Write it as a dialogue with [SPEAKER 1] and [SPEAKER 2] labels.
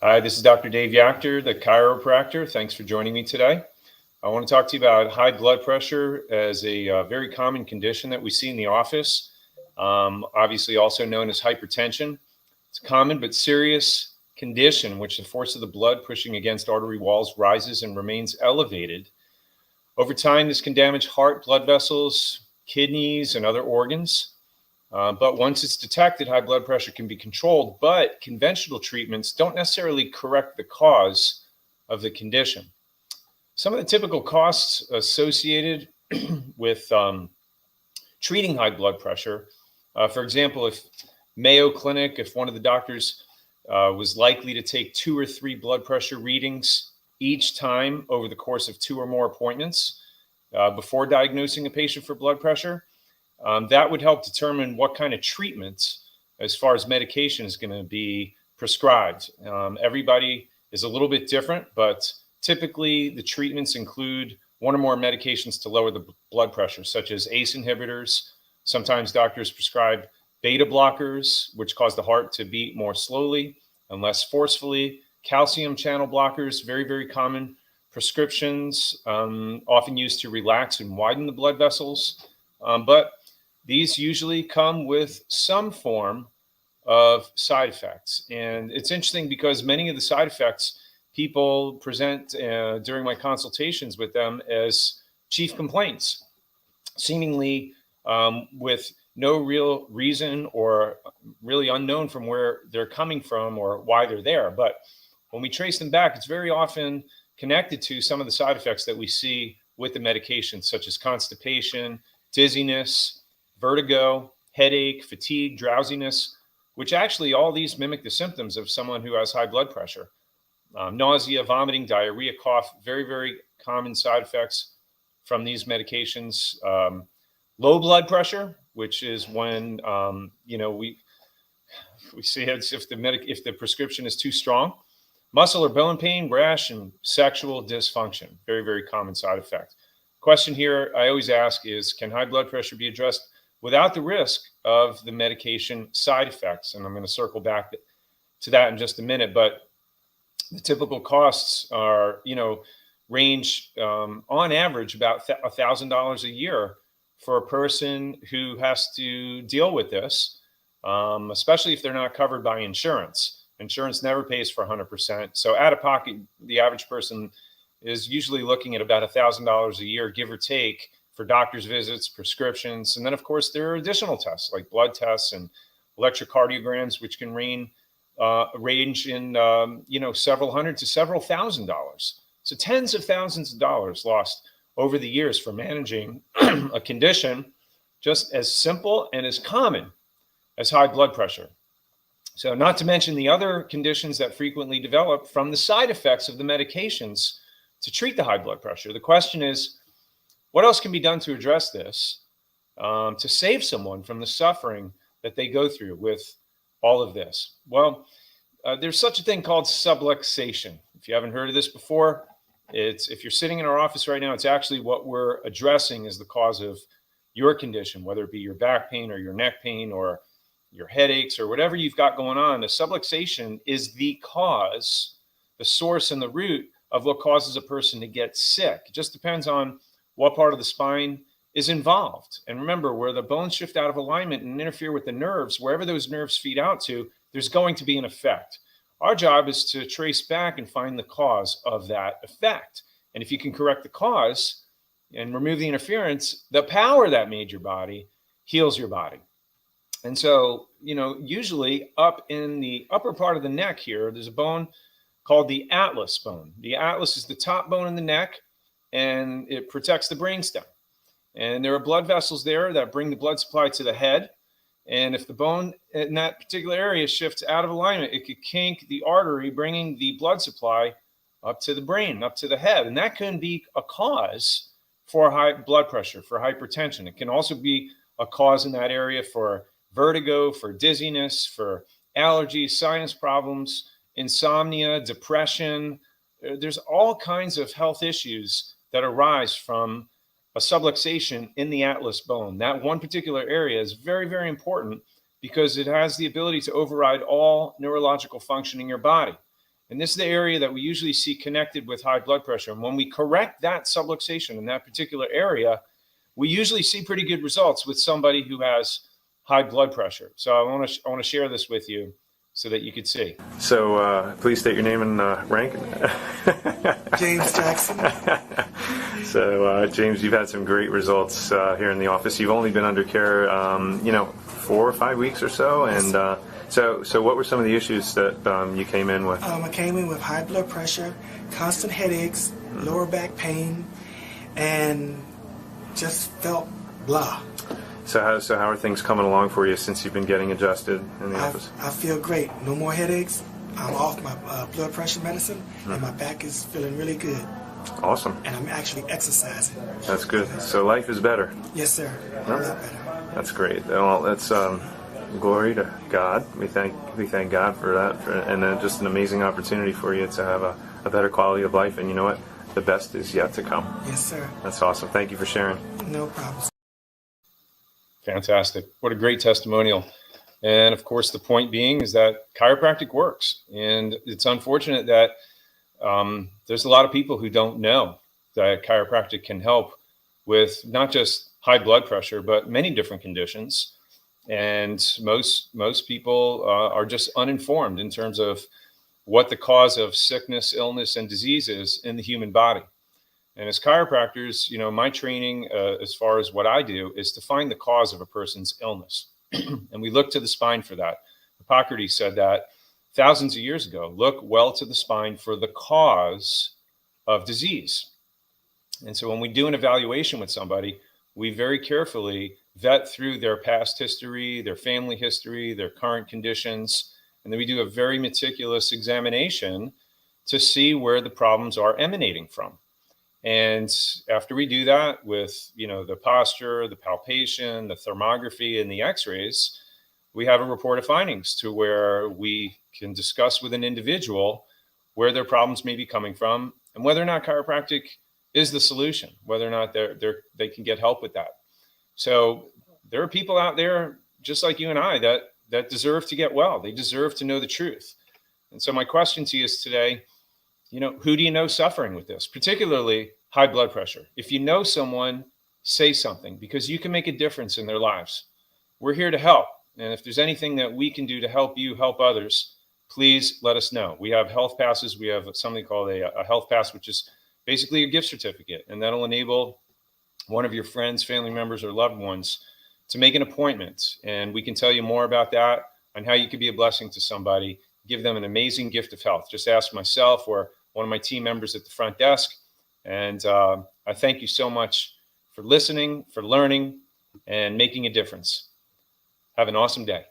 [SPEAKER 1] Hi, this is Dr. Dave Yachter, the chiropractor. Thanks for joining me today. I want to talk to you about high blood pressure as a very common condition that we see in the office, obviously also known as hypertension. It's a common but serious condition in which the force of the blood pushing against artery walls rises and remains elevated. Over time, this can damage heart, blood vessels, kidneys, and other organs. But once it's detected, high blood pressure can be controlled, but conventional treatments don't necessarily correct the cause of the condition. Some of the typical costs associated with treating high blood pressure, for example, if Mayo Clinic, if one of the doctors was likely to take 2 or 3 blood pressure readings each time over the course of 2 or more appointments before diagnosing a patient for blood pressure, that would help determine what kind of treatment, as far as medication, is going to be prescribed. Everybody is a little bit different, but typically the treatments include 1 or more medications to lower the blood pressure, such as ACE inhibitors. Sometimes doctors prescribe beta blockers, which cause the heart to beat more slowly and less forcefully. Calcium channel blockers, very, very common prescriptions, often used to relax and widen the blood vessels. But these usually come with some form of side effects. And it's interesting because many of the side effects people present during my consultations with them as chief complaints, seemingly with no real reason or really unknown from where they're coming from or why they're there. But when we trace them back, it's very often connected to some of the side effects that we see with the medications, such as constipation, dizziness, vertigo, headache, fatigue, drowsiness, which actually all these mimic the symptoms of someone who has high blood pressure. Nausea, vomiting, diarrhea, cough, very, very common side effects from these medications. Low blood pressure, which is when we see it if the prescription is too strong. Muscle or bone pain, rash, and sexual dysfunction, very, very common side effect. Question here I always ask is, can high blood pressure be addressed without the risk of the medication side effects? And I'm going to circle back to that in just a minute. But the typical costs are, range on average about $1,000 a year for a person who has to deal with this, especially if they're not covered by insurance. Insurance never pays for 100%. So out of pocket, the average person is usually looking at about $1,000 a year, give or take, for doctor's visits, prescriptions. And then, of course, there are additional tests like blood tests and electrocardiograms, which can range in, several hundred to several $1,000s. So tens of thousands of dollars lost over the years for managing a condition just as simple and as common as high blood pressure. So not to mention the other conditions that frequently develop from the side effects of the medications to treat the high blood pressure. The question is, what else can be done to address this, to save someone from the suffering that they go through with all of this? Well, there's such a thing called subluxation. If you haven't heard of this before, if you're sitting in our office right now, it's actually what we're addressing as the cause of your condition, whether it be your back pain or your neck pain or your headaches or whatever you've got going on. A subluxation is the cause, the source and the root of what causes a person to get sick. It just depends on what part of the spine is involved. And remember, where the bones shift out of alignment and interfere with the nerves, wherever those nerves feed out to, there's going to be an effect. Our job is to trace back and find the cause of that effect. And if you can correct the cause and remove the interference, the power that made your body heals your body. And so, usually up in the upper part of the neck here, there's a bone called the atlas bone. The atlas is the top bone in the neck, and it protects the brainstem. And there are blood vessels there that bring the blood supply to the head. And if the bone in that particular area shifts out of alignment, it could kink the artery, bringing the blood supply up to the brain, up to the head. And that can be a cause for high blood pressure, for hypertension. It can also be a cause in that area for vertigo, for dizziness, for allergies, sinus problems, insomnia, depression. There's all kinds of health issues that arise from a subluxation in the atlas bone. That one particular area is very, very important because it has the ability to override all neurological function in your body. And this is the area that we usually see connected with high blood pressure. And when we correct that subluxation in that particular area, we usually see pretty good results with somebody who has high blood pressure. So I want to share this with you so that you could see. So please state your name and rank.
[SPEAKER 2] James Jackson.
[SPEAKER 1] So James, you've had some great results here in the office. You've only been under care, 4 or 5 weeks or so, and so what were some of the issues that you came in with?
[SPEAKER 2] I came in with high blood pressure, constant headaches, lower back pain, and just felt blah.
[SPEAKER 1] So how are things coming along for you since you've been getting adjusted in the office?
[SPEAKER 2] I feel great. No more headaches. I'm off my blood pressure medicine, and my back is feeling really good.
[SPEAKER 1] Awesome.
[SPEAKER 2] And I'm actually exercising.
[SPEAKER 1] That's good. So life is better.
[SPEAKER 2] Yes, sir. A lot better.
[SPEAKER 1] That's great. Well, that's glory to God. We thank God for that, and just an amazing opportunity for you to have a better quality of life. And you know what? The best is yet to come.
[SPEAKER 2] Yes, sir.
[SPEAKER 1] That's awesome. Thank you for sharing.
[SPEAKER 2] No problem.
[SPEAKER 1] Fantastic. What a great testimonial. And of course, the point being is that chiropractic works. And it's unfortunate that there's a lot of people who don't know that chiropractic can help with not just high blood pressure, but many different conditions. And most people are just uninformed in terms of what the cause of sickness, illness, and disease is in the human body. And as chiropractors, my training as far as what I do is to find the cause of a person's illness. And we look to the spine for that. Hippocrates said that thousands of years ago. Look well to the spine for the cause of disease. And so when we do an evaluation with somebody, we very carefully vet through their past history, their family history, their current conditions, and then we do a very meticulous examination to see where the problems are emanating from. And after we do that with, the posture, the palpation, the thermography, and the x-rays, we have a report of findings to where we can discuss with an individual where their problems may be coming from and whether or not chiropractic is the solution, whether or not they can get help with that. So there are people out there just like you and I that deserve to get well. They deserve to know the truth. And so my question to you is today, who do you know suffering with this, particularly high blood pressure? If you know someone, say something, because you can make a difference in their lives. We're here to help. And if there's anything that we can do to help you help others, please let us know. We have health passes. We have something called a health pass, which is basically a gift certificate. And that'll enable one of your friends, family members, or loved ones to make an appointment. And we can tell you more about that and how you could be a blessing to somebody, give them an amazing gift of health. Just ask myself or one of my team members at the front desk. And I thank you so much for listening, for learning, and making a difference. Have an awesome day.